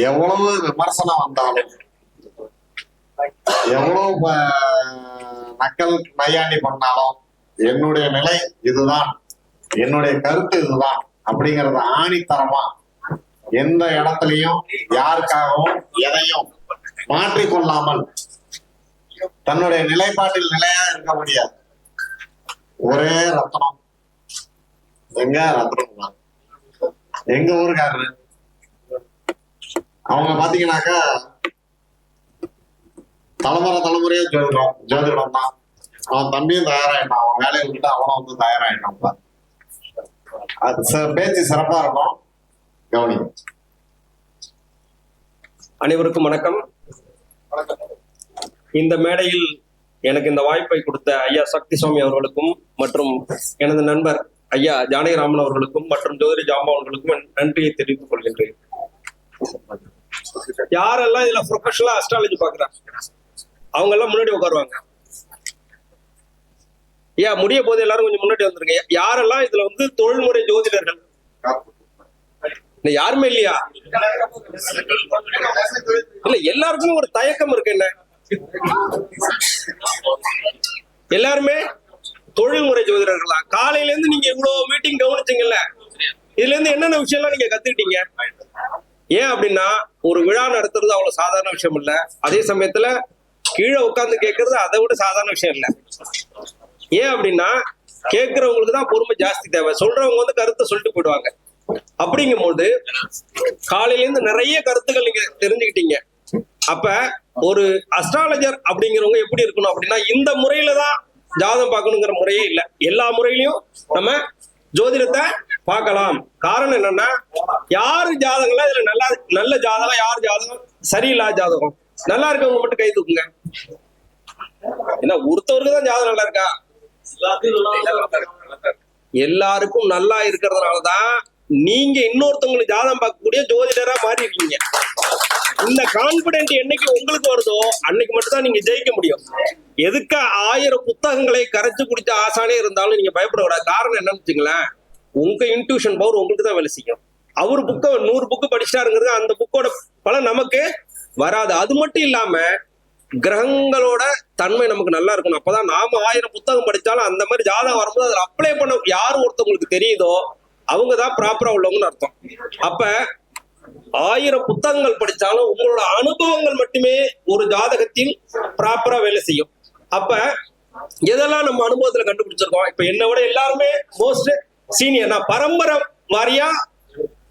எவ்வளவு விமர்சனம் வந்தாலும், எவ்வளவு நக்கல் நையாண்டி பண்ணாலும் என்னுடைய நிலை இதுதான், என்னுடைய கருத்து இதுதான் அப்படிங்கறத ஆணித்தரமா எந்த இடத்துலயும் யாருக்காகவும் எதையும் மாற்றிக்கொள்ளாமல் தன்னுடைய நிலைப்பாட்டில் நிலையா இருக்க முடியாது. ஒரே ரத்னம், எங்க ரத்னம் எங்க ஊருக்காரரு. அவங்க பாத்தீங்கன்னாக்கா தலைமுறையா ஜோதிடம் தான். அவன் தம்பியும் தயாராயிட்டான், அவன் வேலையை விட்டுட்டு அவனும் வந்து தயாராயிட்டான். அது பேச்சு சிறப்பா இருக்கும், கவனி. அனைவருக்கும் வணக்கம். இந்த மேடையில் எனக்கு இந்த வாய்ப்பை கொடுத்த ஐயா சக்தி சுவாமி அவர்களுக்கும் மற்றும் எனது நண்பர் ஐயா ஜானகிராமன் அவர்களுக்கும் மற்றும் ஜோதிட ஜாம்பா அவர்களுக்கும் நன்றியை தெரிவித்துக் கொள்கின்றேன். யாரெல்லாம் இதுல ப்ரொஃபஷனலா அஸ்ட்ராலஜி பாக்குறாங்க அவங்க எல்லாம் முன்னாடி உட்காருவாங்க. முடிய போது எல்லாரும் கொஞ்சம் முன்னாடி வந்துருங்க. யாரெல்லாம் இதுல வந்து தொழில்முறை ஜோதிடர்கள் யாருமே இல்லையா? இல்ல, எல்லாருக்கும் ஒரு தயக்கம் இருக்கு. என்ன எல்லாருமே தொழில்முறை ஜோதிடர்களா? காலையில இருந்து நீங்க இவ்வளவு மீட்டிங் கவனிச்சீங்கல்ல, இதுல இருந்து என்னென்ன விஷயம் எல்லாம் நீங்க கத்துக்கிட்டீங்க? ஏன் அப்படின்னா, ஒரு விழா நடத்துறது அவ்வளவு சாதாரண விஷயம் இல்ல. அதே சமயத்துல கீழே உட்கார்ந்து கேட்கறது அதை விட சாதாரண விஷயம் இல்ல. ஏன் அப்படின்னா, கேட்கறவங்களுக்கு தான் பொறுமை ஜாஸ்தி தேவை. சொல்றவங்க வந்து கருத்தை சொல்லிட்டு போயிடுவாங்க. அப்படிங்கும் போது காலையில இருந்து நிறைய கருத்துக்கள் நீங்க தெரிஞ்சுக்கிட்டீங்க. அப்ப ஒரு அஸ்ட்ராலஜர் அப்படிங்கிறவங்க எப்படி இருக்கணும் அப்படின்னா, இந்த முறையில தான் ஜாதகம் பார்க்கணுங்கிற முறையே இல்லை. எல்லா முறையிலையும் நம்ம ஜோதிடத்தை பார்க்கலாம். காரணம் என்னன்னா, யாரு ஜாதகம்லாம் இதுல நல்ல ஜாதகம், யார் ஜாதகம் சரியில்லாத ஜாதகம், நல்லா இருக்கவங்க மட்டும் கை தூக்குங்க. ஏன்னா ஒருத்தவருக்கு தான் ஜாதகம் நல்லா இருக்கா? எல்லாருக்கும் நல்லா இருக்கிறதுனாலதான் நீங்க இன்னொருத்தவங்களுக்கு ஜாதகம் பார்க்கக்கூடிய ஜோதிடரா மாறி இருக்கீங்க. இந்த கான்பிடென்ட் என்னைக்கு உங்களுக்கு வருதோ அன்னைக்கு மட்டும் தான் நீங்க ஜெயிக்க முடியும். எதுக்க 1000 புத்தகங்களை கரைச்சு குடிச்ச ஆசானே இருந்தாலும் நீங்க பயப்படக்கூடாது. காரணம் என்னன்னு வச்சுங்களேன், உங்க இன்ட்யூஷன் பவர் உங்களுக்கு தான் வேலை செய்யும். அவரு 100 புக்கு படிச்சிட்டாருங்கிறது அந்த புக்கோட பலன் நமக்கு வராது. அது மட்டும் இல்லாம கிரகங்களோட தன்மை நமக்கு நல்லா இருக்கணும். அப்பதான் நாம 1000 புத்தகம் படிச்சாலும் அந்த மாதிரி ஜாதகம் வரும்போது அதில் அப்ளை பண்ண யாரு ஒருத்தவங்களுக்கு தெரியுதோ அவங்கதான் ப்ராப்பரா உள்ளவங்கன்னு அர்த்தம். அப்ப 1000 புத்தகங்கள் படிச்சாலும் உங்களோட அனுபவங்கள் மட்டுமே ஒரு ஜாதகத்தில் ப்ராப்பரா வேலை செய்யும். அப்ப எதெல்லாம் நம்ம அனுபவத்துல கண்டுபிடிச்சிருக்கோம். இப்ப என்னை விட எல்லாருமே மோஸ்ட் சீனியர். நான் பரம்பரை வாரியா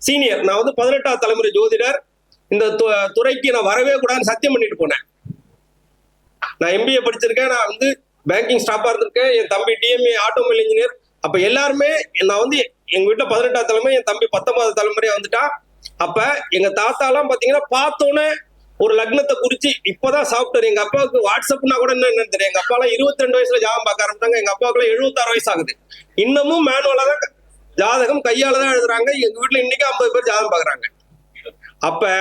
சீனியர். நான் வந்து 18ஆவது தலைமுறை ஜோதிடர். இந்த துறைக்கு நான் வரவே கூடாதுன்னு சத்தியம் பண்ணிட்டு போனேன். நான் MBA படிச்சிருக்கேன். நான் வந்து பேங்கிங் ஸ்டாஃபா இருந்திருக்கேன். என் தம்பி DMA ஆட்டோமொபைல் இன்ஜினியர். அப்ப எல்லாருமே நான் வந்து எங்க வீட்டுல 18ஆவது தலைமுறை, என் தம்பி 19ஆவது தலைமுறையா வந்துட்டா. அப்ப எங்க தாத்தா எல்லாம் பாத்தீங்கன்னா பார்த்தோன்னே ஒரு லக்னத்தை குறிச்சு இப்பதான் சாப்பிட்டாரு. எங்க அப்பாவுக்கு வாட்ஸ்அப்னா கூட என்னன்னு தெரியும். எங்க அப்பா எல்லாம் 22 வயசுல ஜாதகம் பார்க்க ஆரம்பிச்சாங்க. எங்க அப்பாவுக்கு 76 வயசு ஆகுது. இன்னமும் மேனுவலா தான் ஜாதகம் கையால தான் எழுதுறாங்க. எங்க வீட்டுல இன்னைக்கு 50 பேர் ஜாதகம் பாக்குறாங்க. அப்ப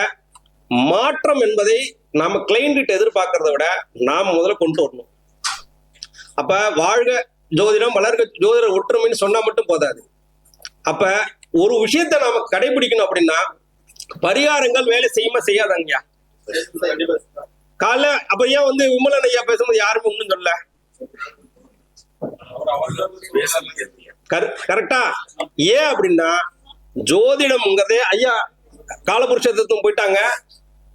மாற்றம் என்பதை நாம கிளைண்ட் எதிர்பார்க்கறத விட நாம முதல்ல கொண்டு வரணும். அப்ப வாழ்க ஜோதிடம், வளர்க ஜோதிட ஒற்றுமைன்னு சொன்னா மட்டும் போதாது. அப்ப ஒரு விஷயத்த நாம கடைபிடிக்கணும் அப்படின்னா, பரிகாரங்கள் வேலை செய்யாதாங்கய்யா. காலைல அப்ப ஏன் வந்து விமலன் ஐயா பேசும்போது யாருமே ஒண்ணும் சொல்ல? கரெக்டா? ஏன் அப்படின்னா, ஜோதிடம்ங்கிறதே ஐயா காலபுருஷ தத்துவம் போயிட்டாங்க.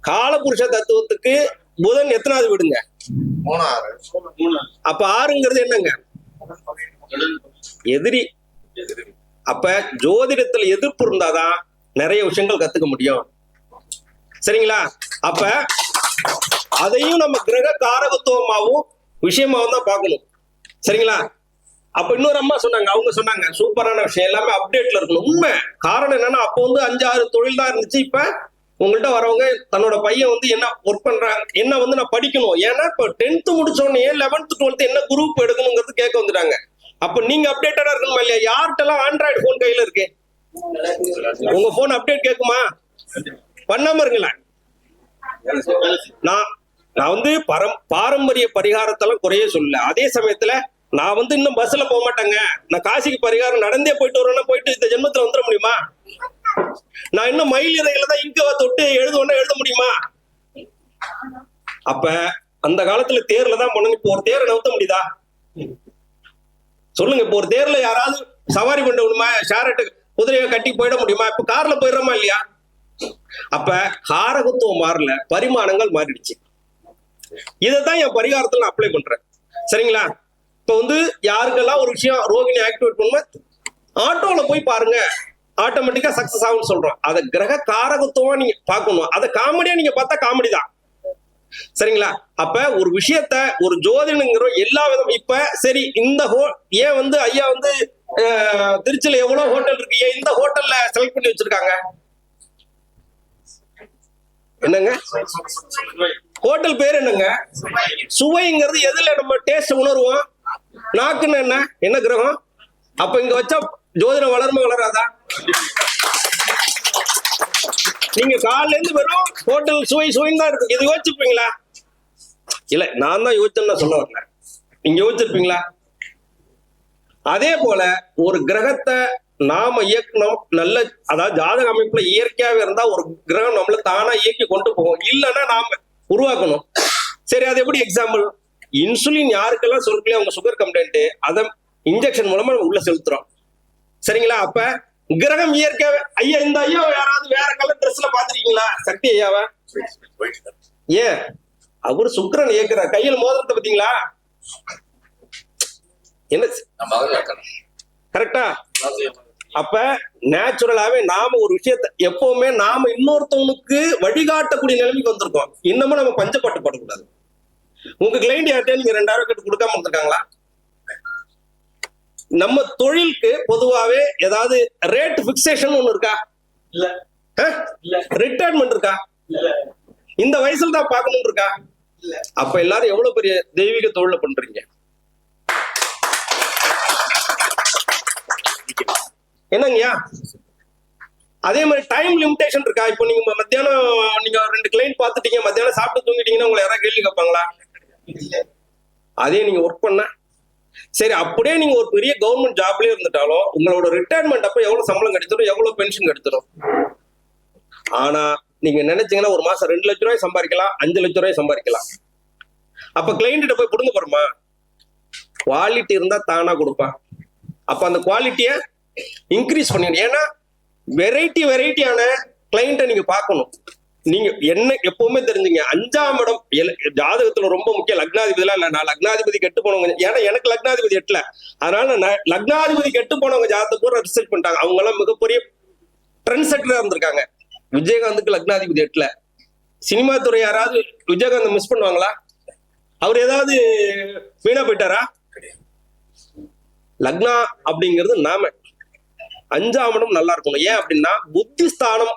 காலபுருஷ தத்துவத்துக்கு புதன் எத்தனாவது வீடுங்க? 3. அப்ப 6ங்கிறது என்னங்க? எதிரி. அப்ப ஜோதிடத்துல எதிர்ப்பு இருந்தாதான் நிறைய விஷயங்கள் கத்துக்க முடியும். சரிங்களா? அப்ப அதையும் நம்ம கிரக காரகத்துவமாவும் விஷயமாவும் தான் பார்க்கணும். சரிங்களா? அப்ப இன்னொரு அம்மா சொன்னாங்க, அவங்க சொன்னாங்க சூப்பரான விஷயம், எல்லாமே அப்டேட்ல இருக்கணும். உண்மை. காரணம் என்னன்னா, அப்போ வந்து 5-6 தொழில் தான் இருந்துச்சு. இப்ப உங்கள்கிட்ட வரவங்க தன்னோட பையன் வந்து என்ன ஒர்க் பண்றாங்க, என்ன வந்து நான் படிக்கணும். ஏன்னா இப்ப 10th முடிச்சோடனே 11th 12th என்ன குரூப் எடுக்கணுங்கிறது கேட்க வந்துட்டாங்க. அப்ப நீங்க அப்டேட்டடா இருக்கணுமா இல்லையா? யார்கிட்டலாம் ஆண்ட்ராய்டு போன் கையில இருக்கு? உங்க போன் அப்டேட் கேட்குமா? பண்ணாம இருங்களேன். நான் வந்து பாரம்பரிய பரிகாரத்தெல்லாம் குறைய சொல்லல. அதே சமயத்துல நான் வந்து இன்னும் பஸ்ல போக மாட்டேங்க, நான் காசிக்கு பரிகாரம் நடந்தே போயிட்டு வரேன்னா போயிட்டு இந்த ஜென்மத்துல வந்துட முடியுமா? நான் இன்னும் மயில் இறையில தான் இங்க தொட்டு எழுதுவோன்னா எழுத முடியுமா? அப்ப அந்த காலத்துல தேர்ல தான் பண்ணணும். இப்போ ஒரு தேரை நவுத்த முடியுதா? சொல்லுங்க. இப்போ ஒரு தேர்ல யாராவது சவாரி பண்ண முடியுமா? ஷேரட்டு குதிரையை கட்டி போயிட முடியுமா? இப்ப கார்ல போயிடுறோமா இல்லையா? அப்ப காரகத்துவம் மாறல, பரிமாணங்கள் மாறிடுச்சு. இதைத்தான் என் பரிகாரத்துல நான் அப்ளை பண்றேன். சரிங்களா? இப்ப வந்து யாருக்கெல்லாம் ஒரு விஷயம் ரோகிணி ஆக்டிவேட் பண்ணுமா, ஆட்டோல போய் பாருங்க, ஆட்டோமேட்டிக்கா சக்சஸ் ஆகும்னு சொல்றோம். அதை கிரக காரகத்துவமா நீங்க பார்க்கணும். அதை காமெடியா நீங்க பார்த்தா காமெடி தான். சரிங்களா? அப்ப ஒரு விஷயத்த ஒரு ஜோதிடங்கிற எல்லா விதம். இப்ப சரி, இந்த ஏன் வந்து ஐயா வந்து திருச்சியில எவ்வளவு ஹோட்டல் இருக்கு, ஏன் இந்த ஹோட்டல்ல செலக்ட் பண்ணி வச்சிருக்காங்க? என்னங்க ஹோட்டல் பேர்? என்னங்க சுவைங்கிறது? எதுல நம்ம டேஸ்ட் உணர்வோம்? நாக்குன்னு என்ன கிரகம்? அப்ப இங்க வச்சா ஜோதிடம் வளருமா வளராதா? நீங்க காலையில இருந்து வெறும் ஹோட்டல் சுவை சுவைன்னு தான் இருக்கு. இது யோசிச்சிருப்பீங்களா? இல்ல, நான் தான் யோசிச்சேன்னு சொல்ல வரல. நீங்க யோசிச்சிருப்பீங்களா? அதே போல ஒரு கிரகத்தை நாம இயக்கணும். நல்ல, அதாவது ஜாதக அமைப்புல இயற்கையாவே இருந்தா ஒரு கிரகம் நம்மள தானா இயக்கி கொண்டு போகும். இல்லைன்னா நாம உருவாக்கணும். சரி, அது எப்படி? எக்ஸாம்பிள், இன்சுலின் யாருக்கெல்லாம் சுருக்கலையோ அவங்க சுகர் கம்ப்ளைண்ட், அதை இன்ஜெக்ஷன் மூலமா நம்ம உள்ள செலுத்துறோம். சரிங்களா? அப்ப கிரகம் இயற்கையாவே, ஐயா இந்த ஐயா யாராவது வேற கலர் ட்ரெஸ்ல பாத்திருக்கீங்களா? சக்தி ஐயாவ? ஏன் அவரு சுக்கிரன் இயக்குறார். கையில் மோதிரத்தை பாத்தீங்களா? என்ன கரெக்டா? அப்ப நேச்சுரலாவே நாம ஒரு விஷயத்த எப்பவுமே நாம இன்னொருத்தவனுக்கு வழிகாட்டக்கூடிய நிலைமைக்கு வந்திருக்கோம். இன்னமும் நம்ம பஞ்சப்பட்டு படக்கூடாது. உங்க கிளைண்ட் யார்கிட்ட நீங்க 2000 கட்டு கொடுக்காம இருந்திருக்காங்களா? நம்ம தொழிலுக்கு பொதுவாவே ஏதாவது ரேட் பிக்சேஷன் ஒண்ணு இருக்கா? இல்ல. ரிட்டையர்மெண்ட் இருக்கா? இல்ல. இந்த வயசுல தான் பார்க்கணும் இருக்கா? இல்ல. அப்ப எல்லாரும் எவ்வளவு பெரிய தெய்வீக தொழில பண்றீங்க? என்னங்கய்யா? அதே மாதிரி டைம் லிமிடேஷன் இருக்கா? இப்போ நீங்க மத்தியானம் நீங்க 2 கிளைண்ட் பார்த்துட்டீங்க, மத்தியானம் சாப்பிட்டு தூங்கிட்டீங்கன்னா உங்களை யாராவது கேள்வி கேட்பாங்களா? அதே நீங்க ஒர்க் பண்ண சரி, அப்படியே நீங்க ஒரு பெரிய கவர்மெண்ட் ஜாப்லயே இருந்துட்டாலும் உங்களோட ரிட்டையர்மெண்ட் அப்ப எவ்வளவு சம்பளம் கிடைச்சிடும், எவ்வளவு பென்ஷன் கிடைச்சிடும். ஆனா நீங்க நினைச்சீங்கன்னா ஒரு மாசம் 2 லட்சம் ரூபாய் சம்பாதிக்கலாம், 5 லட்சம் ரூபாய் சம்பாதிக்கலாம். அப்ப கிளைண்ட் போய் புடுங்க போறோமா? குவாலிட்டி இருந்தா தானா கொடுப்பான். அப்ப அந்த குவாலிட்டிய இன்க்ரீஸ் பண்ணிடணும். ஏன்னா வெரைட்டியான கிளைண்ட்டை நீங்க பார்க்கணும். நீங்க என்ன எப்பவுமே தெரிஞ்சுங்க, 5ஆம் இடம் ஜாதகத்துல ரொம்ப முக்கியம். லக்னாதிபதிலாம் இல்ல, நான் லக்னாதிபதி கெட்டு போனவங்க, ஏன்னா எனக்கு லக்னாதிபதி எட்டல. அதனால நான் லக்னாதிபதி கெட்டு போனவங்க ஜாதகத்தை பூரா ரிசர்ச் பண்ணிட்டாங்க. அவங்க எல்லாம் மிகப்பெரிய ட்ரெண்ட் செட்டரா இருந்திருக்காங்க. விஜயகாந்துக்கு லக்னாதிபதி எட்டல. சினிமா துறை யாராவது விஜயகாந்த் மிஸ் பண்ணுவாங்களா? அவர் ஏதாவது வீணா போயிட்டாரா? லக்னா அப்படிங்கிறது நாம 5ஆம் இடம் நல்லா இருக்கணும். ஏன் அப்படின்னா புத்திஸ்தானம்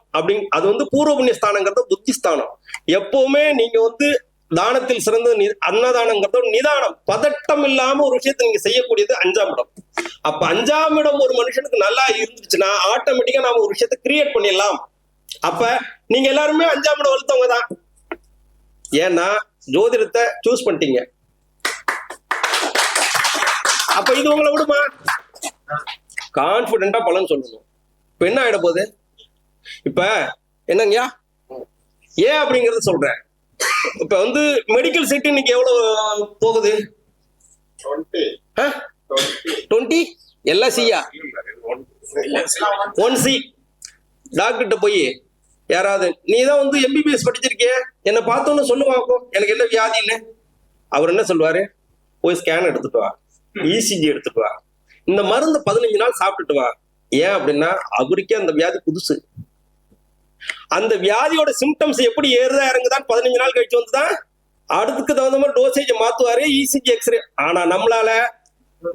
அது வந்து பூர்வ புண்ணிய ஸ்தானங்கிறது புத்திஸ்தானம். எப்பவுமே நீங்க வந்து தானத்தில் சிறந்த அன்னதானங்கிறது நிதானம், பதட்டம் இல்லாம ஒரு விஷயத்தை நீங்க செய்யக்கூடியது 5ஆம் இடம். அப்ப 5ஆம் இடம் ஒரு மனுஷனுக்கு நல்லா இருந்துச்சுன்னா ஆட்டோமேட்டிக்கா நாம ஒரு விஷயத்தை கிரியேட் பண்ணிடலாம். அப்ப நீங்க எல்லாருமே 5ஆம் இடம் வளர்த்தவங்க தான். ஏன்னா ஜோதிடத்தை சூஸ் பண்ணிட்டீங்க. அப்ப இது உங்களை விடுமா? கான்பிடண்டா பலன் சொல்லணும். இப்ப என்ன ஆயிட போகுது? இப்ப என்னங்கய்யா ஏன் அப்படிங்கறத சொல்றேன். இப்ப வந்து மெடிக்கல் சீட் இன்னைக்கு எவ்வளவு போகுது? 20 எல்லாம் சியா 1C. டாக்டர்கிட்ட போய் யாராவது நீ தான் வந்து MBBS படிச்சிருக்கிய, என்ன பார்த்தோன்னு சொல்லுவாங்க எனக்கு என்ன வியாதின்னு. அவர் என்ன சொல்லுவாரு? போய் ஸ்கேன் எடுத்துட்டு வா, ECG எடுத்துட்டு வா, இந்த மருந்து 15 நாள் சாப்பிட்டுட்டு வா. ஏன் அப்படின்னா அவருக்கே அந்த வியாதி புதுசு. அந்த வியாதியோட சிம்டம்ஸ் எப்படி ஏறுதா இறங்குதான் 15 நாள் கழிச்சு வந்துதான் அடுத்துக்கு தகுந்த மாதிரி டோசேஜ் மாத்துவாரு, ECG எக்ஸ்ரே. ஆனா நம்மளால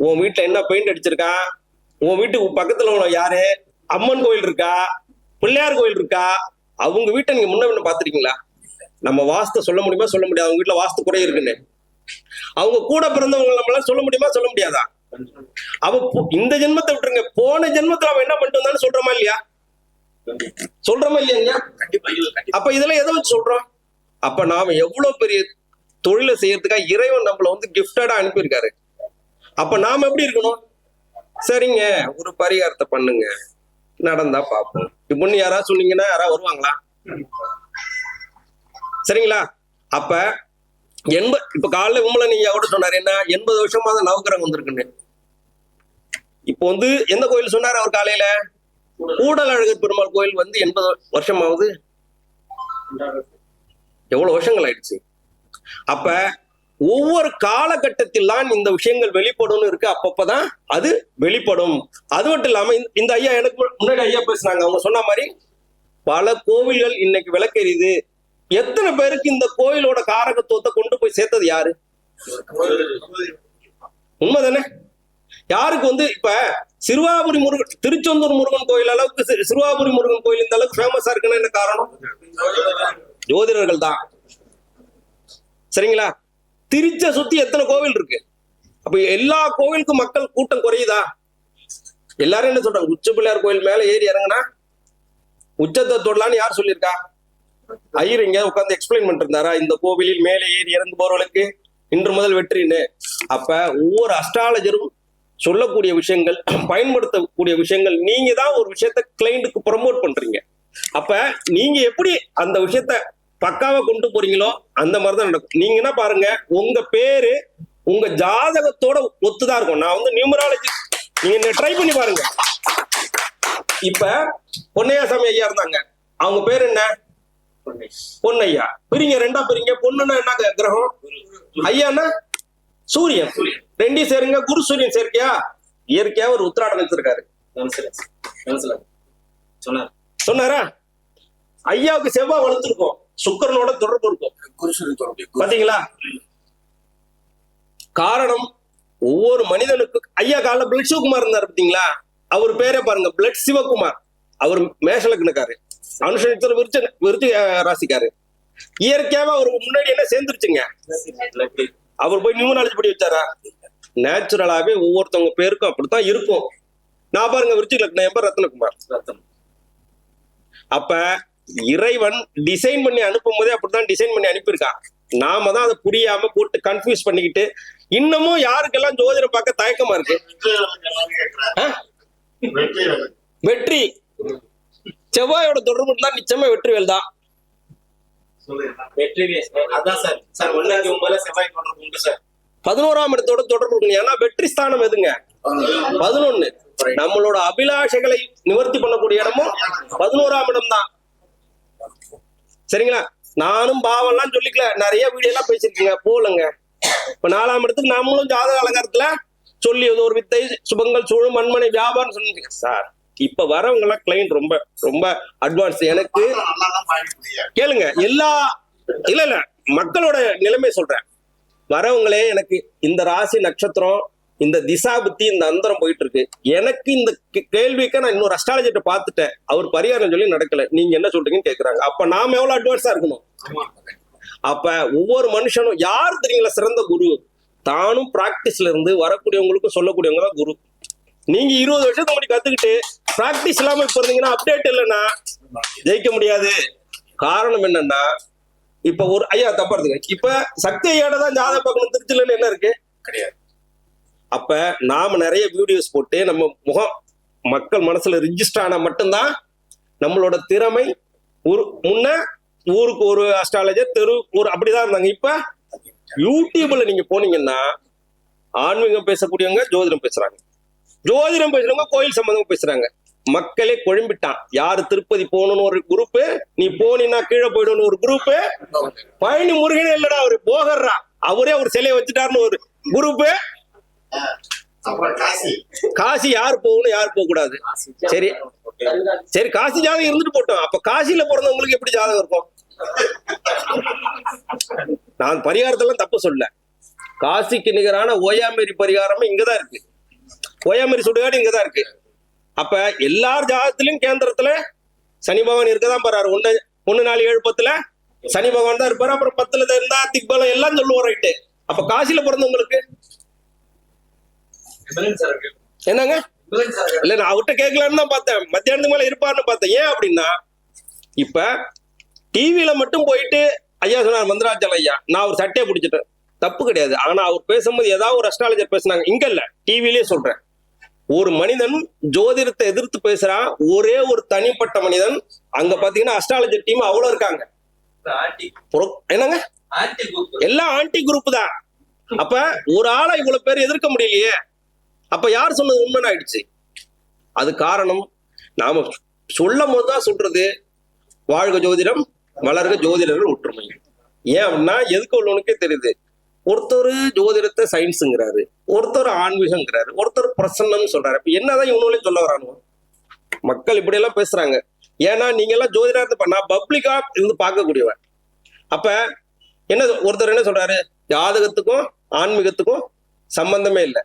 உன் வீட்டுல என்ன பெயிண்ட் அடிச்சிருக்கான், உன் வீட்டுக்கு பக்கத்துல உள்ள யாரு அம்மன் கோயில் இருக்கா, பிள்ளையார் கோயில் இருக்கா, அவங்க வீட்டை நீங்க முன்ன பாத்துருக்கீங்களா? நம்ம வாஸ்து சொல்ல முடியுமா? சொல்ல முடியாது. அவங்க வீட்டுல வாஸ்து குறை இருக்குன்னு. அவங்க கூட பிறந்தவங்க நம்மளால சொல்ல முடியுமா? சொல்ல முடியாதா? அவ இந்த ஜென்மத்தை விட்டுருங்க, போன ஜென்மத்துல அவன் என்ன பண்ணிட்டு வந்தான்னு சொல்றோமா இல்லையா? சொல்றோமா இல்லையா? அப்ப இதெல்லாம் எதை வச்சு சொல்றோம்? அப்ப நாம எவ்வளவு பெரிய தொழிலை செய்யறதுக்காக இறைவன் நம்மள வந்து கிஃப்டடா அனுப்பியிருக்காரு. அப்ப நாம எப்படி இருக்கணும்? சரிங்க, ஒரு பரிகாரத்தை பண்ணுங்க, நடந்தா பார்ப்போம். இப்ப யாராவது சொன்னீங்கன்னா யாராவது வருவாங்களா? சரிங்களா? அப்ப இப்ப காலைல விமலன் ஐயா கூட சொன்னாரு என்ன, 80 வருஷமா தான் நவகிரகம் வந்திருக்குன்னு. இப்போ எந்த கோயில் சொன்னாரு அவர் காலையில? கூடல் அழகர் பெருமாள் கோயில் 80 வருஷமாவது. எவ்வளவு வருஷங்கள் ஆயிடுச்சு. அப்ப ஒவ்வொரு காலகட்டத்தில் தான் இந்த விஷயங்கள் வெளிப்படும் இருக்கு. அப்பப்பதான் அது வெளிப்படும். அது மட்டும் இல்லாம இந்த ஐயா எனக்கு முன்னாடி ஐயா பேசுனாங்க, அவங்க சொன்ன மாதிரி பல கோவில்கள் இன்னைக்கு விளக்கெரியுது. எத்தனை பேருக்கு இந்த கோயிலோட காரகத்துவத்தை கொண்டு போய் சேர்த்தது யாரு? உண்மைதானே? யாருக்கு இப்ப சிறுவாபுரி முருகன், திருச்செந்தூர் முருகன் கோயில் அளவுக்கு சிறுவாபுரி முருகன் கோயில் இந்த அளவுக்கு ஃபேமஸா இருக்குன்னு என்ன காரணம்? ஜோதிடர்கள் தான். சரிங்களா? திருச்ச சுத்தி எத்தனை கோவில் இருக்கு. அப்ப எல்லா கோவிலுக்கும் மக்கள் கூட்டம் குறையுதா? எல்லாரும் என்ன சொல்றாங்க, உச்ச பிள்ளையார் கோயில் மேல ஏறி இறங்கினா உச்சத்தை தொடலான்னு யார் சொல்லியிருக்கா? ஐயர் இங்க உட்காந்து எக்ஸ்பிளைன் பண்ணிட்டு இருந்தாரா இந்த கோவிலில் மேலே ஏறி இறந்து போறவர்களுக்கு இன்று முதல் வெற்றின்னு? அப்ப ஒவ்வொரு அஸ்ட்ராலஜரும் சொல்லக்கூடிய விஷயங்கள், பயன்படுத்தக்கூடிய விஷயங்கள், நீங்க தான் ஒரு விஷயத்த கிளைண்ட்டுக்கு ப்ரமோட் பண்றீங்க. அப்ப நீங்க எப்படி அந்த விஷயத்த பக்காவா கொண்டு போறீங்களோ அந்த மாதிரிதான் நடக்கும். நீங்க என்ன பாருங்க, உங்க பேரு உங்க ஜாதகத்தோட ஒத்துதான் இருக்கும். நான் நியூமராலஜி நீங்க ட்ரை பண்ணி பாருங்க. இப்ப பொன்னையாசாமி ஐயா இருந்தாங்க, அவங்க பேர் என்ன? பொன்னையா. பிரிங்க, ரெண்டா பிரிங்க. பொண்ணுன்னா என்ன கிரகம்? ஐயான்னா சூரியன். ரெண்டையும் சேருங்க, குரு சூரியன் சேர்க்கையா? இயற்கையா ஒரு உத்திராடம் வச்சிருக்காரு. சொன்னாரா? ஐயாவுக்கு செவ்வாய் வளர்த்துருக்கோம், சுக்கரனோட தொடர்பு இருக்கும். பாத்தீங்களா? காரணம் ஒவ்வொரு மனிதனுக்கு. ஐயா கால பிளட் சிவகுமார் இருந்தாரு பாத்தீங்களா? அவர் பேரே பாருங்க, பிளட் சிவகுமார். அவர் மேஷலக்னக்காரு, அனுஷனத்துல விருச்சிக ராசிக்காரு. இயற்கையாவே அவருக்கு முன்னாடி என்ன சேர்ந்துருச்சுங்க? அவர் போய் நியூமராலஜி படி வச்சாரா? நேச்சுரலாவே ஒவ்வொருத்தவங்க பேருக்கும் அப்படித்தான் இருக்கும். நான் பாருங்க விருச்சிக லக்னம், என் பேர் ரத்னகுமார். அப்ப இறைவன் டிசைன் பண்ணி அனுப்பும் போதே அப்படித்தான் டிசைன் பண்ணி அனுப்பியிருக்கான். நாம தான் அதை புரியாம போட்டு கன்ஃபியூஸ் பண்ணிக்கிட்டு இன்னமும் யாருக்கெல்லாம் ஜோதிடம் பார்க்க தயக்கமா இருக்கு. வெற்றி செவ்வாயோட தொடர்பு தான் நிச்சயமா வெற்றிவேல் தான். 11ஆம் இடத்தோட தொடர்பு இருக்கு. ஏன்னா வெற்றி ஸ்தானம் எதுங்க? 11. நம்மளோட அபிலாஷைகளை நிவர்த்தி பண்ணக்கூடிய இடமும் 11ஆம் இடம் தான். சரிங்களா? நானும் பாவம்லாம் சொல்லிக்கல, நிறைய வீடியோ எல்லாம் பேசிருக்கீங்க, போலங்க. இப்ப 4ஆம் இடத்துக்கு நாமளும் ஜாதக அலங்காரத்துல சொல்லி ஒரு வித்தை சுபங்கள் சூழும் மண்மனை வியாபாரம் சொன்னீங்க சார். இப்ப வரவங்க எல்லாம் கிளைண்ட் ரொம்ப ரொம்ப அட்வான்ஸ். எனக்கு கேளுங்க, இல்ல மக்களோட நிலைமை சொல்றேன். வரவங்களே எனக்கு இந்த ராசி நட்சத்திரம், இந்த திசா புத்தி, இந்த அந்தரம் போயிட்டு இருக்கு. எனக்கு இந்த கேள்விக்கு நான் இன்னொரு அஸ்ட்ராலஜிட்ட பார்த்துட்டேன், அவர் பரிகாரம் சொல்லி நடக்கல, நீங்க என்ன சொல்றீங்கன்னு கேக்குறாங்க. அப்ப நாம எவ்வளவு அட்வான்ஸா இருக்கணும்? அப்ப ஒவ்வொரு மனுஷனும் யார் தெரியுங்களா சிறந்த குரு? தானும் பிராக்டிஸ்ல இருந்து வரக்கூடியவங்களுக்கும் சொல்லக்கூடியவங்க தான் குரு. நீங்க 20 வருஷத்துக்கு முன்னாடி கத்துக்கிட்டு பிராக்டிஸ் இல்லாம இப்ப இருந்தீங்கன்னா, அப்டேட் இல்லைன்னா ஜெயிக்க முடியாது. காரணம் என்னன்னா, இப்ப ஒரு ஐயா தப்பறதுங்க, இப்ப சக்தி ஐயாட தான் ஜாதகம் பார்க்கணும் திருச்சிலன்னு என்ன இருக்கு? கிடையாது. அப்ப நாம நிறைய வீடியோஸ் போட்டு நம்ம முகம் மக்கள் மனசுல ரிஜிஸ்டர் ஆனா மட்டும்தான் நம்மளோட திறமை. முன்ன ஊருக்கு ஒரு அஸ்ட்ராலஜர், தெரு ஒரு அப்படிதான் இருந்தாங்க. இப்ப யூடியூப்ல நீங்க போனீங்கன்னா ஆன்மீகம் பேசக்கூடியவங்க ஜோதிடம் பேசுறாங்க, ஜோதிடம் பேசுறவங்க கோயில் சம்பந்தமா பேசுறாங்க. மக்களே குழம்பிட்டான். யாரு திருப்பதி போகணும்னு ஒரு குரூப், நீ போனா கீழே போயிடும்னு ஒரு குரூப், பழனி முருகனே இல்லடா அவரு போகறா, அவரே ஒரு சிலையை வச்சுட்டாருன்னு ஒரு குரூப், காசி யாரு போகணும் யாரு போக கூடாது. சரி சரி, காசி ஜாதகம் இருந்துட்டு போட்டோம். அப்ப காசியில பிறந்தவங்களுக்கு எப்படி ஜாதகம் இருக்கும்? நான் பரிகாரத்தெல்லாம் தப்பு சொல்ல, காசிக்கு நிகரான ஓயாமேரி பரிகாரமே இங்கதான் இருக்கு. ஓயாமேரி சுடுகாடு இங்கதான் இருக்கு. அப்ப எல்லார் ஜாதகத்திலும் கேந்திரத்துல சனி பகவான் இருக்கதான் பாரு. 1 4 7 10 சனி பகவான் தான் இருப்பாரு. அப்புறம் 10 இருந்தா திக்பலம் எல்லாம் சொல்லுவோம், ரைட்டு. அப்ப காசியில பிறந்தவங்களுக்கு என்னங்க? இல்ல, நான் அவர்கிட்ட கேட்கலான்னு தான் பார்த்தேன், மத்தியானத்துக்கு மேல இருப்பாருன்னு பார்த்தேன். ஏன் அப்படின்னா, இப்ப டிவியில மட்டும் போயிட்டு ஐயா சொன்னார் மந்திராச்சலம் ஐயா, நான் ஒரு சட்டையை பிடிச்சிட்டேன், தப்பு கிடையாது. ஆனா அவர் பேசும்போது ஏதாவது ஒரு அஸ்ட்ராலஜர் பேசினாங்க, இங்க இல்ல டிவிலேயே சொல்றேன், ஒரு மனிதன் ஜோதிடத்தை எதிர்த்து பேசுறான், ஒரே ஒரு தனிப்பட்ட மனிதன். அங்க பாத்தீங்கன்னா அஸ்ட்ராலஜி டீம் அவ்வளவு இருக்காங்க. என்னங்க எல்லாம் ஆன்டி குரூப் தான். அப்ப ஒரு ஆளை இவ்வளவு பேர் எதிர்க்க முடியலையே, அப்ப யார் சொன்னது உண்மைன்னு ஆயிடுச்சு. அது காரணம் நாம சொல்லும் போதுதான் சொல்றது, வாழ்க ஜோதிடம் வளர்க ஜோதிடர்கள் ஒற்றுமை. ஏன் அப்படின்னா எதுக்கு உள்ளவனுக்கே தெரியுது. ஒருத்தர் ஜோதிடத்தை சயின்ஸுங்கிறாரு, ஒருத்தர் ஆன்மீகங்கிறாரு, ஒருத்தர் பிரசன்னம்னு சொல்றாரு. இப்ப என்னதான் இவனும் சொல்ல வரானு மக்கள் இப்படி எல்லாம் பேசுறாங்க. ஏன்னா நீங்க எல்லாம் ஜோதிடா இருந்து பண்ணா பப்ளிக்கா இருந்து பார்க்கக்கூடியவன். அப்ப என்ன ஒருத்தர் என்ன சொல்றாரு, ஜாதகத்துக்கும் ஆன்மீகத்துக்கும் சம்பந்தமே இல்லை.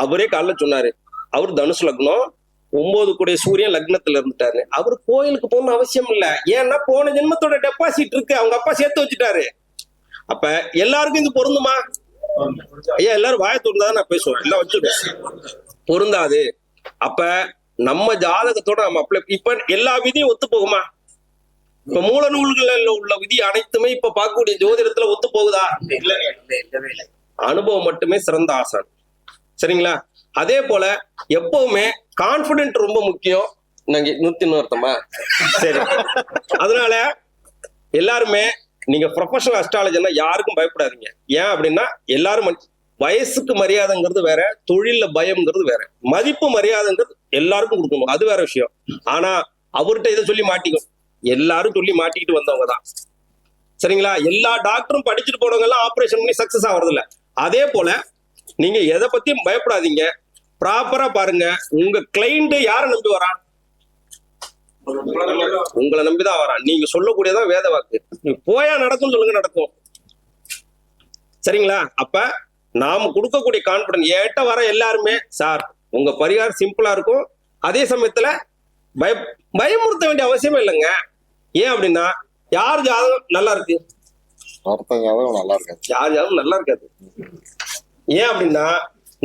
அவரே காலைல சொன்னாரு, அவர் தனுசு லக்னம், 9 கூடிய சூரியன் லக்னத்துல இருந்துட்டாரு. அவர் கோயிலுக்கு போகணும்னு அவசியம் இல்லை. ஏன்னா போன ஜென்மத்தோட டெபாசிட் இருக்கு, அவங்க அப்பா சேர்த்து வச்சுட்டாரு. அப்ப எல்லாருக்கும் இது பொருந்துமா? ஐயா எல்லாரும் வாய தோணுதான் நான் பேசுவோம், எல்லாம் வச்சுட்டேன், பொருந்தாது. அப்ப நம்ம ஜாதகத்தோட நம்ம அப்ளை, இப்ப எல்லா விதியும் ஒத்து போகுமா? இப்ப மூல நூல்கள்ல உள்ள விதி அனைத்துமே இப்ப பார்க்கக்கூடிய ஜோதிடத்துல ஒத்து போகுதா? அனுபவம் மட்டுமே சிறந்த ஆசான். சரிங்களா? அதே போல எப்பவுமே கான்பிடென்ட் ரொம்ப முக்கியம். நாங்க 101 சரி. அதனால எல்லாருமே நீங்க ப்ரொஃபஷனல் அஸ்ட்ராலஜர்னா யாருக்கும் பயப்படாதீங்க. ஏன் அப்படின்னா எல்லாரும் வயசுக்கு மரியாதைங்கிறது வேற, தொழில பயம்ங்கிறது வேற. மதிப்பு மரியாதைங்கிறது எல்லாருக்கும் கொடுக்கணும், அது வேற விஷயம். ஆனா அவர்கிட்ட இதை சொல்லி மாட்டிக்கும், எல்லாரும் சொல்லி மாட்டிக்கிட்டு வந்தவங்க தான். சரிங்களா? எல்லா டாக்டரும் படிச்சுட்டு போனவங்க எல்லாம் ஆபரேஷன் பண்ணி சக்சஸ் ஆகுறது இல்ல. அதே போல நீங்க எதை பத்தியும் பயப்படாதீங்க, ப்ராப்பரா பாருங்க. உங்க கிளைண்ட் யாரை நம்பி வரான்? உங்களை நம்பிதான் வரான். நீங்க சொல்லக்கூடியதான் வேத வாக்கு. நீ போயா நடக்கும் சொல்லுங்க, நடக்கும். சரிங்களா? அப்ப நாம கொடுக்கக்கூடிய கான்பிடன்ஸ், ஏட்ட வர எல்லாருமே சார் உங்க பரிகாரம் சிம்பிளா இருக்கும். அதே சமயத்துல பயமுறுத்த வேண்டிய அவசியமே இல்லைங்க. ஏன் அப்படின்னா யார் ஜாதகம் நல்லா இருக்கு, நல்லா இருக்காது, யார் ஜாதகம் நல்லா இருக்காது. ஏன் அப்படின்னா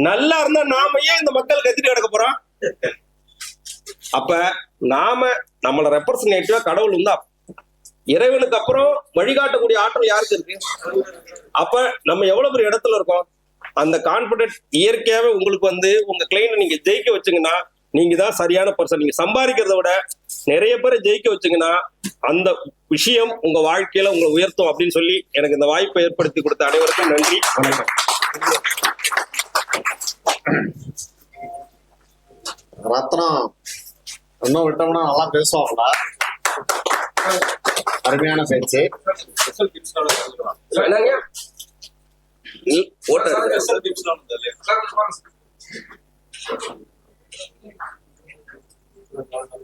நல்லா இருந்தா நாம ஏன் இந்த மக்கள் கத்திட்டு கிடக்க போறோம்? அப்ப நாம நம்மள ரெப்ரசன்டேட்டிவா கடவுள் இருந்தா, இறைவனுக்கு அப்புறம் வழிகாட்டக்கூடிய ஆற்றல் யாருக்கு இருக்கு? அப்ப நம்ம எவ்வளவு பெரிய இடத்துல இருக்கோம். அந்த கான்பிடன்ட் இயற்கையாவே உங்களுக்கு உங்க கிளைண்ட் நீங்க ஜெயிக்க வச்சுங்கன்னா நீங்க தான் சரியான பர்சன். நீங்க சம்பாதிக்கிறத விட நிறைய பேரை ஜெயிக்க வச்சுங்கன்னா அந்த விஷயம் உங்க வாழ்க்கையில உங்களை உயர்த்தும் அப்படின்னு சொல்லி எனக்கு இந்த வாய்ப்பை ஏற்படுத்தி கொடுத்த அனைவருக்கும் நன்றி, வணக்கம். ரத்னம் இன்னும் விட்டோம்னா நல்லா பேசுவாங்களா? அருமையான பேச்சு. என்னங்க